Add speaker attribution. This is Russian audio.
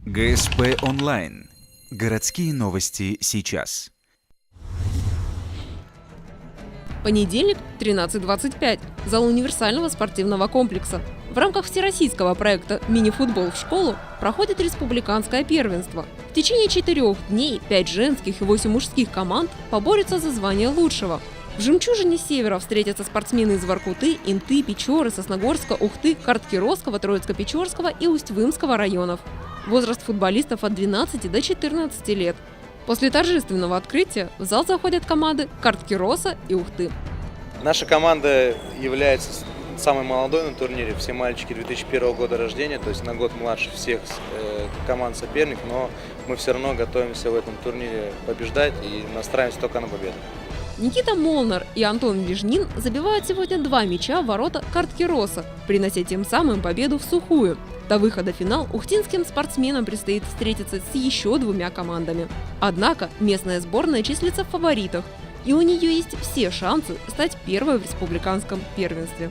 Speaker 1: ГСП онлайн. Городские новости сейчас.
Speaker 2: Понедельник, 13:25. Зал универсального спортивного комплекса. В рамках всероссийского проекта «Мини-футбол в школу» проходит республиканское первенство. В течение 4 дней 5 женских и 8 мужских команд поборются за звание лучшего. В «Жемчужине Севера» встретятся спортсмены из Воркуты, Инты, Печоры, Сосногорска, Ухты, Карткировского, Троицко-Печорского и Усть-Вымского районов. Возраст футболистов от 12 до 14 лет. После торжественного открытия в зал заходят команды Карткироса и Ухты.
Speaker 3: Наша команда является самой молодой на турнире. Все мальчики 2001 года рождения, то есть на год младше всех команд соперников, но мы все равно готовимся в этом турнире побеждать и настраиваемся только на победу.
Speaker 2: Никита Молнар и Антон Вижнин забивают сегодня 2 мяча в ворота Карткироса, принося тем самым победу в сухую. До выхода в финал ухтинским спортсменам предстоит встретиться с еще 2 командами. Однако местная сборная числится в фаворитах, и у нее есть все шансы стать первой в республиканском первенстве.